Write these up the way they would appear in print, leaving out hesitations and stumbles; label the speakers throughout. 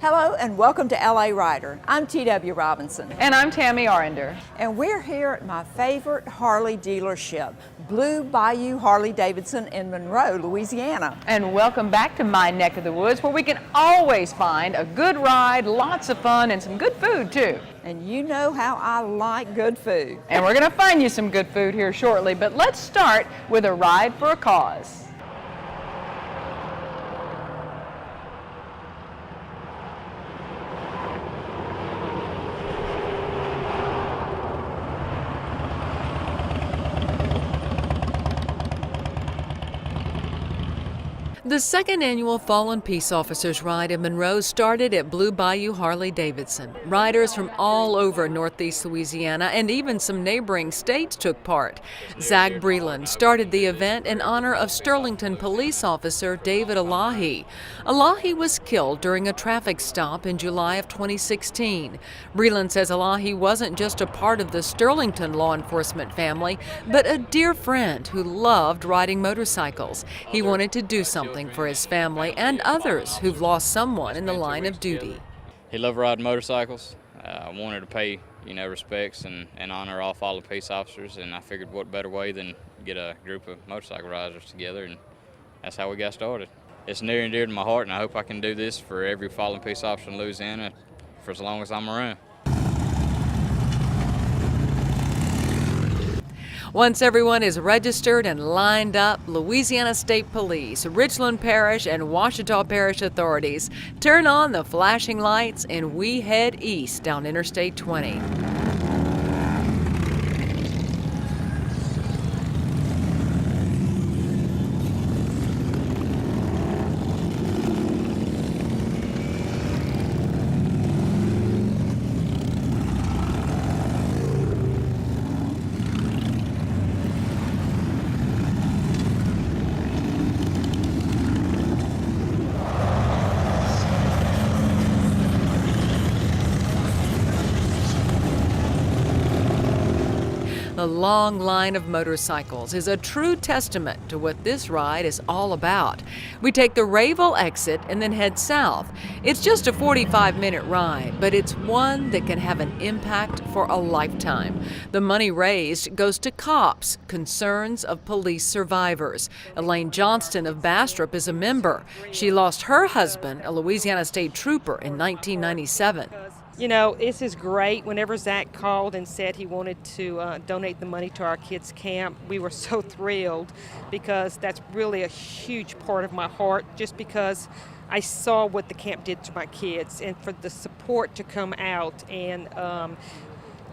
Speaker 1: Hello and welcome to LA Rider. I'm TW Robinson.
Speaker 2: And I'm Tammi Arender.
Speaker 1: And we're here at my favorite Harley dealership, Bleu Bayou Harley-Davidson in Monroe, Louisiana.
Speaker 2: And welcome back to my neck of the woods, where we can always find a good ride, lots of fun, and some good food too.
Speaker 1: And you know how I like good food.
Speaker 2: And we're going to find you some good food here shortly, but let's start with a ride for a cause. The second annual Fallen Peace Officers Ride in Monroe started at Bleu Bayou Harley-Davidson. Riders from all over Northeast Louisiana and even some neighboring states took part. Zach Breland started the event in honor of Sterlington police officer David Elahi. Elahi was killed during a traffic stop in July of 2016. Breland says Elahi wasn't just a part of the Sterlington law enforcement family, but a dear friend who loved riding motorcycles. He wanted to do something for his family and others who've lost someone in the line of duty.
Speaker 3: He loved riding motorcycles. I wanted to pay, respects and honor all fallen peace officers, and I figured what better way than get a group of motorcycle riders together, and that's how we got started. It's near and dear to my heart, and I hope I can do this for every fallen peace officer in Louisiana for as long as I'm around.
Speaker 2: Once everyone is registered and lined up, Louisiana State Police, Richland Parish, and Ouachita Parish authorities turn on the flashing lights and we head east down Interstate 20. The long line of motorcycles is a true testament to what this ride is all about. We take the Rayville exit and then head south. It's just a 45-minute ride, but it's one that can have an impact for a lifetime. The money raised goes to COPS, Concerns of Police Survivors. Elaine Johnston of Bastrop is a member. She lost her husband, a Louisiana State Trooper, in 1997.
Speaker 4: This is great. Whenever Zach called and said he wanted to donate the money to our kids' camp, we were so thrilled, because that's really a huge part of my heart, just because I saw what the camp did to my kids, and for the support to come out. And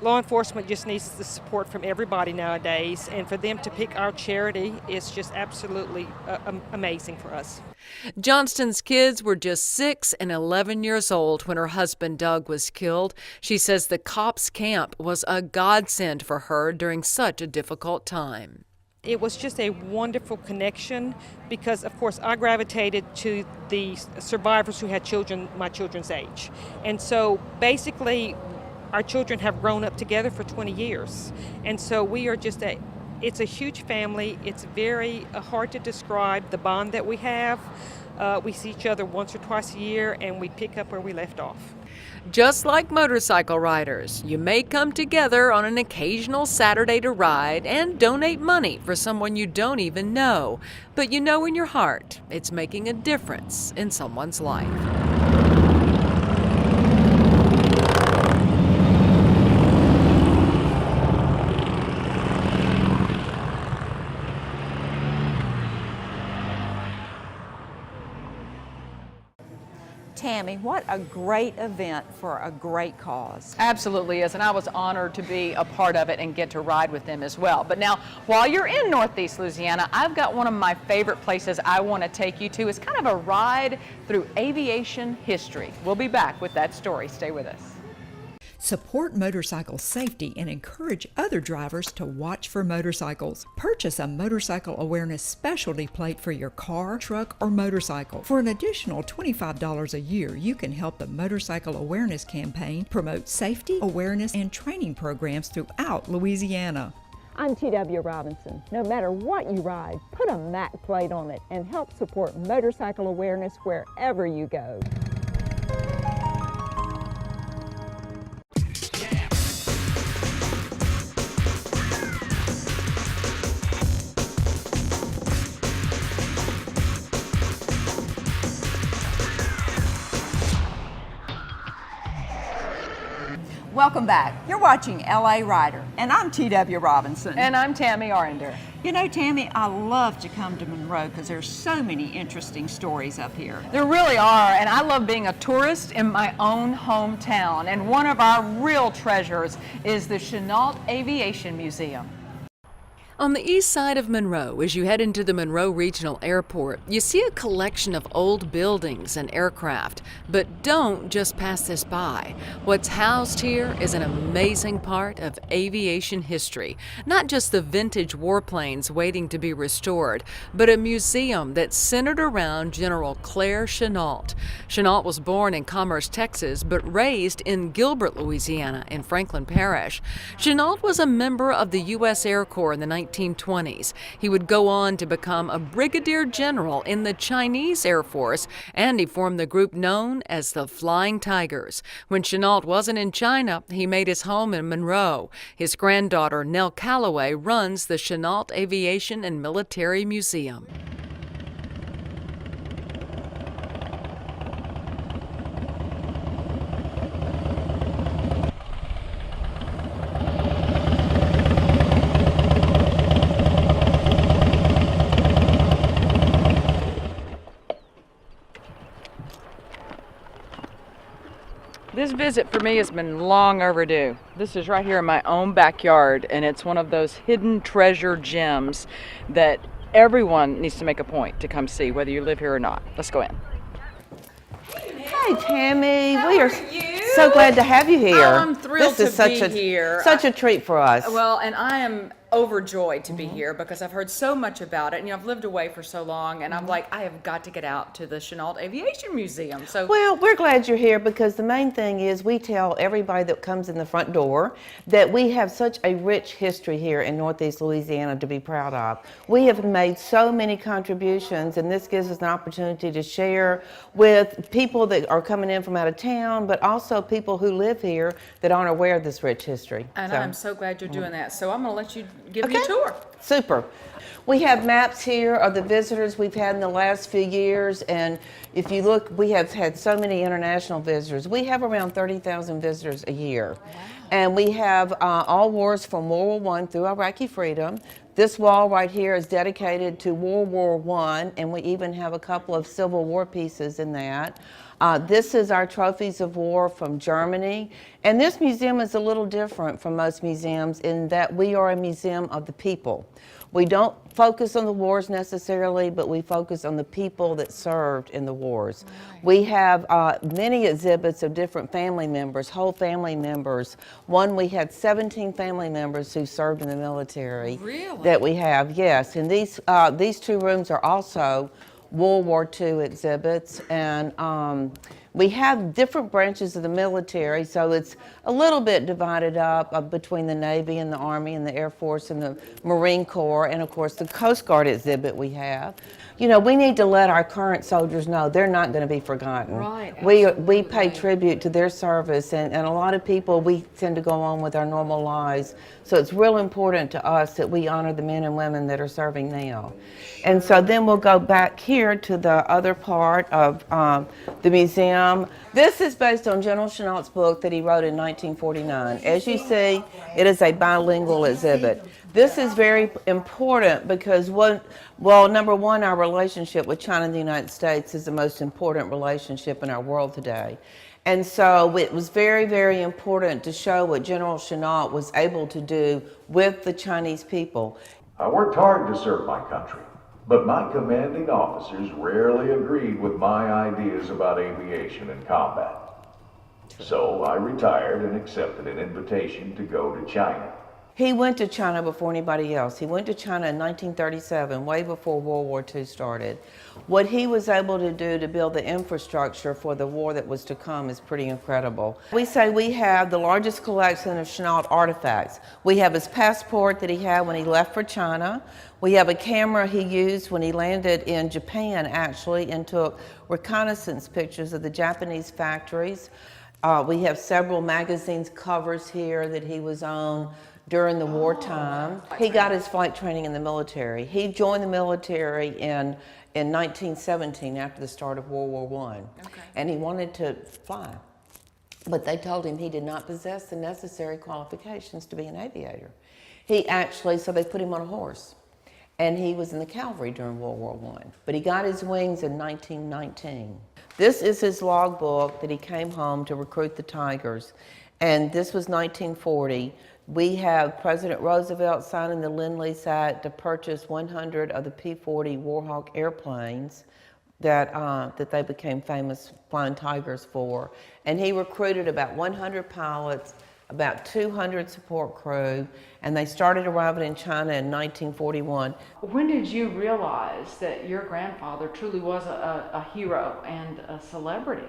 Speaker 4: law enforcement just needs the support from everybody nowadays, and for them to pick our charity is just absolutely amazing for us.
Speaker 2: Johnston's kids were just 6 and 11 years old when her husband Doug was killed. She says the COPS camp was a godsend for her during such a difficult time.
Speaker 4: It was just a wonderful connection, because, of course, I gravitated to the survivors who had children my children's age. And so basically, our children have grown up together for 20 years. And so we are just it's a huge family. It's very hard to describe the bond that we have. We see each other once or twice a year, and we pick up where we left off.
Speaker 2: Just like motorcycle riders, you may come together on an occasional Saturday to ride and donate money for someone you don't even know. But you know in your heart, it's making a difference in someone's life.
Speaker 1: Tammi, what a great event for a great cause.
Speaker 2: Absolutely is, and I was honored to be a part of it and get to ride with them as well. But now, while you're in Northeast Louisiana, I've got one of my favorite places I want to take you to. It's kind of a ride through aviation history. We'll be back with that story. Stay with us.
Speaker 5: Support motorcycle safety and encourage other drivers to watch for motorcycles. Purchase a motorcycle awareness specialty plate for your car, truck, or motorcycle. For an additional $25 a year, you can help the Motorcycle Awareness Campaign promote safety, awareness, and training programs throughout Louisiana.
Speaker 6: I'm TW Robinson. No matter what you ride, put a MAC plate on it and help support motorcycle awareness wherever you go.
Speaker 1: Welcome back. You're watching LA Rider, and I'm TW Robinson.
Speaker 7: And I'm Tammi Arender.
Speaker 1: You know, Tammi, I love to come to Monroe because there's so many interesting stories up here.
Speaker 7: There really are, and I love being a tourist in my own hometown. And one of our real treasures is the Chennault Aviation Museum.
Speaker 2: On the east side of Monroe, as you head into the Monroe Regional Airport, you see a collection of old buildings and aircraft. But don't just pass this by. What's housed here is an amazing part of aviation history. Not just the vintage warplanes waiting to be restored, but a museum that's centered around General Claire Chennault. Chennault was born in Commerce, Texas, but raised in Gilbert, Louisiana, in Franklin Parish. Chennault was a member of the U.S. Air Corps in the 1920s. He would go on to become a brigadier general in the Chinese Air Force, and he formed the group known as the Flying Tigers. When Chennault wasn't in China, he made his home in Monroe. His granddaughter, Nell Calloway, runs the Chennault Aviation and Military Museum.
Speaker 7: This visit for me has been long overdue. This is right here in my own backyard, and it's one of those hidden treasure gems that everyone needs to make a point to come see, whether you live here or not. Let's go in.
Speaker 8: Hi, Tammi. We are so glad to have you here.
Speaker 7: Oh, I'm thrilled
Speaker 8: this is
Speaker 7: to be here.
Speaker 8: Such a treat for us.
Speaker 7: Well, and I am overjoyed to be here because I've heard so much about it. And, I've lived away for so long, and I'm like, I have got to get out to the Chennault Aviation Museum. So,
Speaker 8: well, we're glad you're here because the main thing is we tell everybody that comes in the front door that we have such a rich history here in Northeast Louisiana to be proud of. We have made so many contributions, and this gives us an opportunity to share with people that are coming in from out of town, but also people who live here that aren't aware of this rich history.
Speaker 7: And I'm so glad you're doing that. So I'm going to let you give me a tour.
Speaker 8: Super. We have maps here of the visitors we've had in the last few years, and if you look, we have had so many international visitors. We have around 30,000 visitors a year. Wow. And we have all wars from World War I through Iraqi freedom. This wall right here is dedicated to World War I, and we even have a couple of Civil War pieces in that. This is our trophies of war from Germany. And this museum is a little different from most museums in that we are a museum of the people. We don't focus on the wars necessarily, but we focus on the people that served in the wars. Right. We have many exhibits of different family members, whole family members. One, we had 17 family members who served in the military.
Speaker 7: Really?
Speaker 8: That we have, yes. And these two rooms are also World War II exhibits, and we have different branches of the military, so it's a little bit divided up between the Navy and the Army and the Air Force and the Marine Corps, and of course the Coast Guard exhibit we have. We need to let our current soldiers know they're not going to be forgotten.
Speaker 7: Right,
Speaker 8: we pay tribute to their service, and a lot of people, we tend to go on with our normal lives, so it's real important to us that we honor the men and women that are serving now. And so then we'll go back here to the other part of the museum. This is based on General Chennault's book that he wrote in 1949. As you see, it is a bilingual exhibit. This is very important because, number one, our relationship with China and the United States is the most important relationship in our world today. And so it was very, very important to show what General Chennault was able to do with the Chinese people.
Speaker 9: I worked hard to serve my country, but my commanding officers rarely agreed with my ideas about aviation and combat. So I retired and accepted an invitation to go to China.
Speaker 8: He went to China before anybody else. He went to China in 1937, way before World War II started. What he was able to do to build the infrastructure for the war that was to come is pretty incredible. We say we have the largest collection of Chennault artifacts. We have his passport that he had when he left for China. We have a camera he used when he landed in Japan, actually, and took reconnaissance pictures of the Japanese factories. We have several magazines covers here that he was on during the wartime. He got his flight training in the military. He joined the military in 1917 after the start of World War I. Okay. And he wanted to fly. but they told him he did not possess the necessary qualifications to be an aviator. He actually, so they put him on a horse, and he was in the cavalry during World War I, but he got his wings in 1919. This is his logbook that he came home to recruit the Tigers, and this was 1940. We have President Roosevelt signing the Lend-Lease Act to purchase 100 of the P-40 Warhawk airplanes that they became famous Flying Tigers for. And he recruited about 100 pilots, about 200 support crew, and they started arriving in China in 1941.
Speaker 7: When did you realize that your grandfather truly was a hero and a celebrity?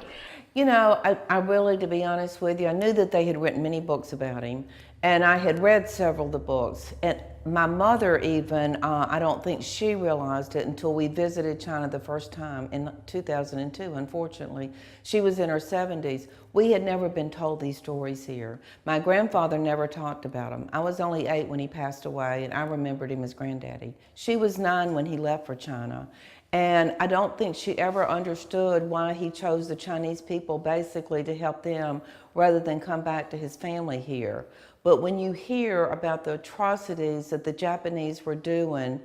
Speaker 8: You know, I really, to be honest with you, I knew that they had written many books about him, and I had read several of the books. And my mother even, I don't think she realized it until we visited China the first time in 2002, unfortunately. She was in her 70s. We had never been told these stories here. My grandfather never talked about them. I was only 8 when he passed away, and I remembered him as granddaddy. She was 9 when he left for China. And I don't think she ever understood why he chose the Chinese people basically to help them rather than come back to his family here. But when you hear about the atrocities that the Japanese were doing,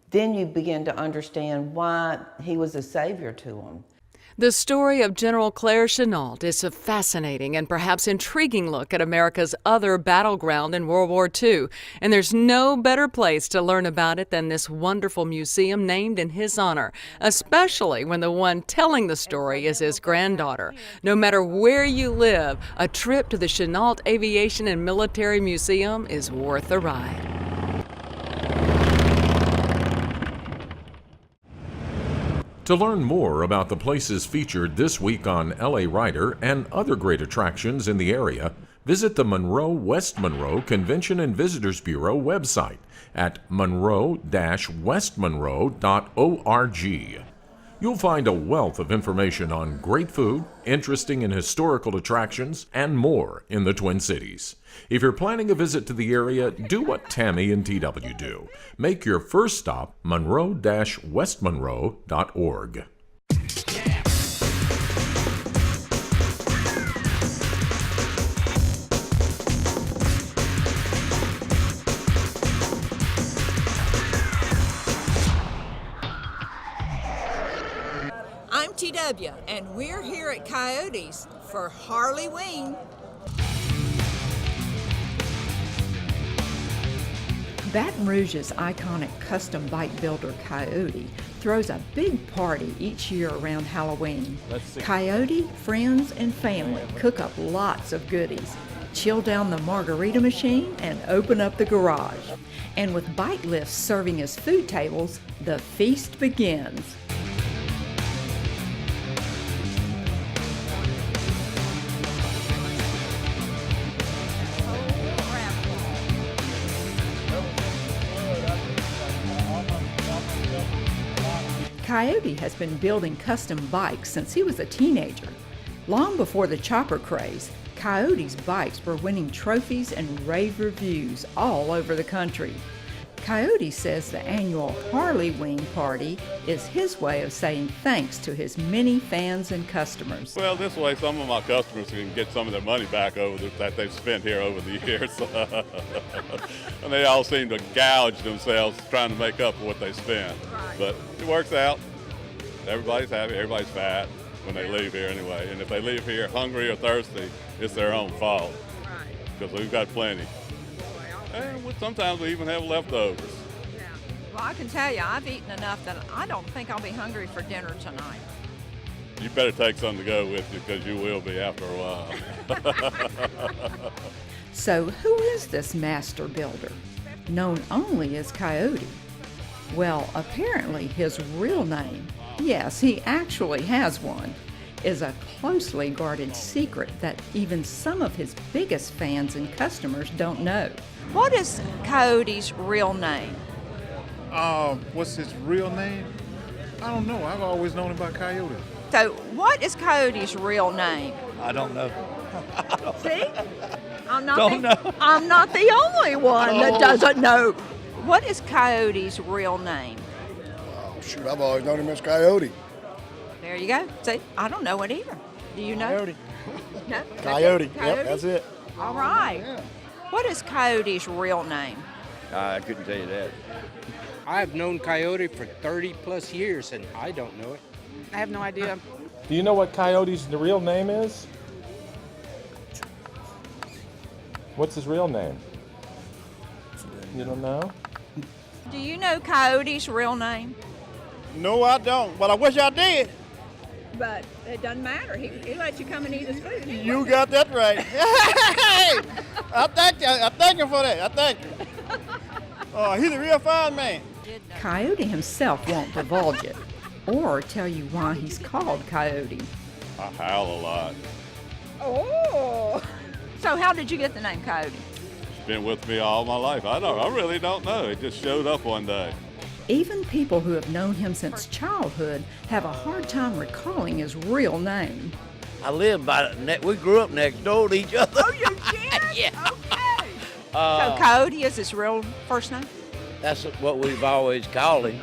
Speaker 8: then you begin to understand why he was a savior to them.
Speaker 2: The story of General Claire Chennault is a fascinating and perhaps intriguing look at America's other battleground in World War II, and there's no better place to learn about it than this wonderful museum named in his honor, especially when the one telling the story is his granddaughter. No matter where you live, a trip to the Chennault Aviation and Military Museum is worth a ride.
Speaker 10: To learn more about the places featured this week on LA Rider and other great attractions in the area, visit the Monroe West Monroe Convention and Visitors Bureau website at monroe-westmonroe.org. You'll find a wealth of information on great food, interesting and historical attractions, and more in the Twin Cities. If you're planning a visit to the area, do what Tammi and TW do. Make your first stop monroe-westmonroe.org.
Speaker 1: I'm TW, and we're here at Coyotes for Harleyween.
Speaker 5: Baton Rouge's iconic custom bike builder Coyote throws a big party each year around Halloween. Coyote, friends, and family cook up lots of goodies, chill down the margarita machine, and open up the garage. And with bike lifts serving as food tables, the feast begins. Coyote has been building custom bikes since he was a teenager. Long before the chopper craze, Coyote's bikes were winning trophies and rave reviews all over the country. Coyote says the annual Harleyween party is his way of saying thanks to his many fans and customers.
Speaker 11: Well, this way some of my customers can get some of their money back that they've spent here over the years. And they all seem to gouge themselves trying to make up for what they spent. But it works out. Everybody's happy, everybody's fat when they leave here anyway. And if they leave here hungry or thirsty, it's their own fault. Because we've got plenty. And sometimes we even have leftovers.
Speaker 1: Yeah. Well, I can tell you, I've eaten enough that I don't think I'll be hungry for dinner tonight.
Speaker 11: You better take something to go with you because you will be after a while.
Speaker 5: So who is this master builder, known only as Coyote? Well, apparently his real name, yes, he actually has one, is a closely guarded secret that even some of his biggest fans and customers don't know.
Speaker 1: What is Cody's real name?
Speaker 12: What's his real name? I don't know. I've always known him by Coyote.
Speaker 1: So, what is Cody's real name?
Speaker 12: I don't know.
Speaker 1: See? I'm not
Speaker 12: Know.
Speaker 1: the only one that doesn't know. What is Cody's real name?
Speaker 12: Oh, shoot, I've always known him as Coyote.
Speaker 1: There you go. See, I don't know it either. Do you know?
Speaker 12: Coyote.
Speaker 1: No?
Speaker 13: Coyote.
Speaker 1: Coyote?
Speaker 13: Yep, that's it.
Speaker 1: All right. What is Coyote's real name?
Speaker 14: I couldn't tell you that.
Speaker 15: I've known Coyote for 30 plus years and I don't know it.
Speaker 16: I have no idea.
Speaker 17: Do you know what Coyote's the real name is? What's his real name? You don't know?
Speaker 1: Do you know Coyote's real name?
Speaker 13: No, I don't. But I wish I did.
Speaker 1: But it doesn't matter. He lets you come and eat his food.
Speaker 13: You got that right. I thank him for that. I thank him. He's a real fine man.
Speaker 5: Coyote himself won't divulge it or tell you why he's called Coyote.
Speaker 11: I howl a lot.
Speaker 1: Oh. So how did you get the name Coyote?
Speaker 11: It's been with me all my life. I really don't know. It just showed up one day.
Speaker 5: Even people who have known him since childhood have a hard time recalling his real name.
Speaker 14: I live by we grew up next door to each other.
Speaker 1: Oh, you did?
Speaker 14: Yeah.
Speaker 1: Okay. So Coyote is his real first name?
Speaker 14: That's what we've always called him.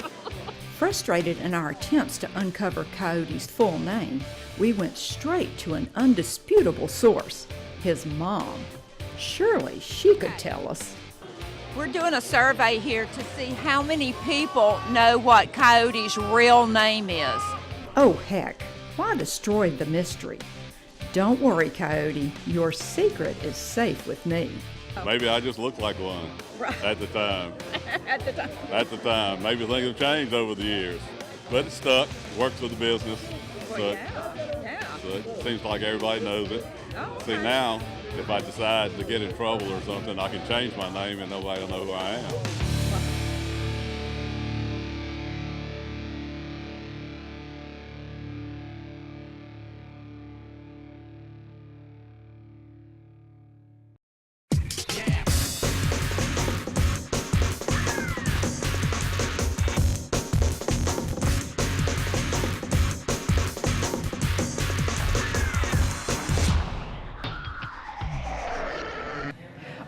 Speaker 5: Frustrated in our attempts to uncover Coyote's full name, we went straight to an undisputable source, his mom. Surely she could tell us.
Speaker 1: We're doing a survey here to see how many people know what Coyote's real name is.
Speaker 5: Oh heck, why destroy the mystery? Don't worry, Coyote, your secret is safe with me.
Speaker 11: Maybe I just looked like one at the time.
Speaker 1: At the time.
Speaker 11: At the time. Maybe things have changed over the years. But it stuck, works for the business.
Speaker 1: Well,
Speaker 11: So it seems like everybody knows it.
Speaker 1: Oh,
Speaker 11: See, now, if I decide to get in trouble or something, I can change my name and nobody will know who I am.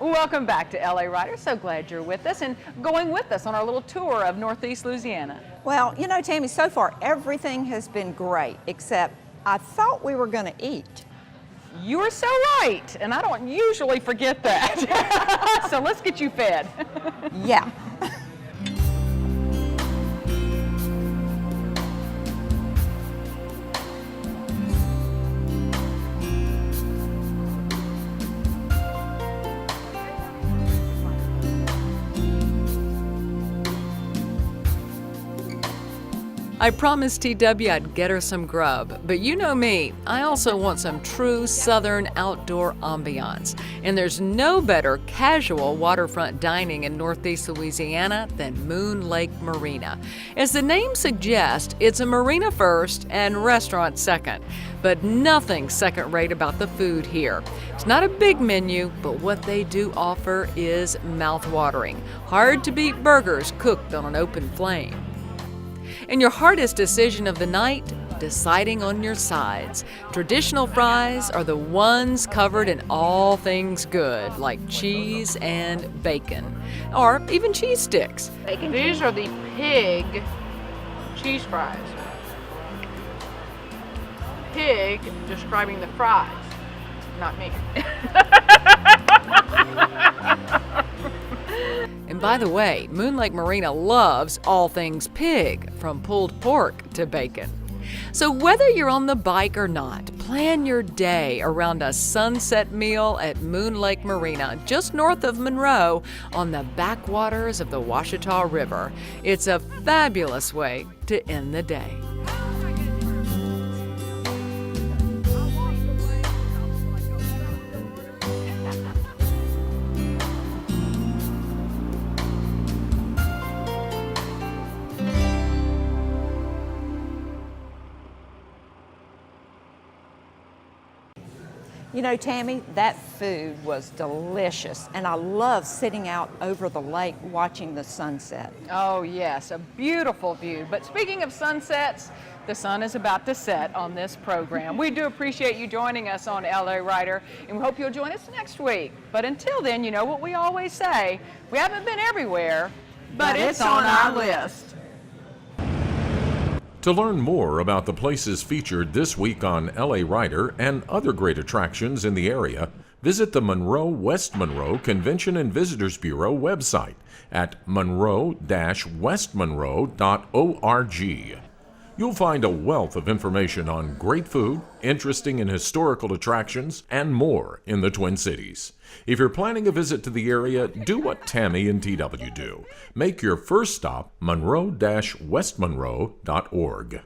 Speaker 7: Welcome back to LA Riders. So glad you're with us and going with us on our little tour of Northeast Louisiana.
Speaker 1: Well, you know, Tammy, so far everything has been great, except I thought we were going to eat.
Speaker 7: You are so right, and I don't usually forget that. So let's get you fed.
Speaker 1: Yeah.
Speaker 2: I promised TW I'd get her some grub, but you know me, I also want some true southern outdoor ambiance. And there's no better casual waterfront dining in Northeast Louisiana than Moon Lake Marina. As the name suggests, it's a marina first and restaurant second. But nothing second-rate about the food here. It's not a big menu, but what they do offer is mouth-watering. Hard-to-beat burgers cooked on an open flame. And your hardest decision of the night? Deciding on your sides. Traditional fries are the ones covered in all things good, like cheese and bacon, or even cheese sticks.
Speaker 16: These are the pig cheese fries. Pig describing the fries, not me.
Speaker 2: And by the way, Moon Lake Marina loves all things pig, from pulled pork to bacon. So whether you're on the bike or not, plan your day around a sunset meal at Moon Lake Marina, just north of Monroe, on the backwaters of the Ouachita River. It's a fabulous way to end the day.
Speaker 1: You know, Tammy, that food was delicious, and I love sitting out over the lake watching the sunset.
Speaker 7: Oh yes, a beautiful view. But speaking of sunsets, the sun is about to set on this program. We do appreciate you joining us on LA Rider, and we hope you'll join us next week. But until then, you know what we always say, we haven't been everywhere, but it's on our list.
Speaker 10: To learn more about the places featured this week on LA Rider and other great attractions in the area, visit the Monroe West Monroe Convention and Visitors Bureau website at monroe-westmonroe.org. You'll find a wealth of information on great food, interesting and historical attractions, and more in the Twin Cities. If you're planning a visit to the area, do what Tammi and TW do. Make your first stop monroe-westmonroe.org.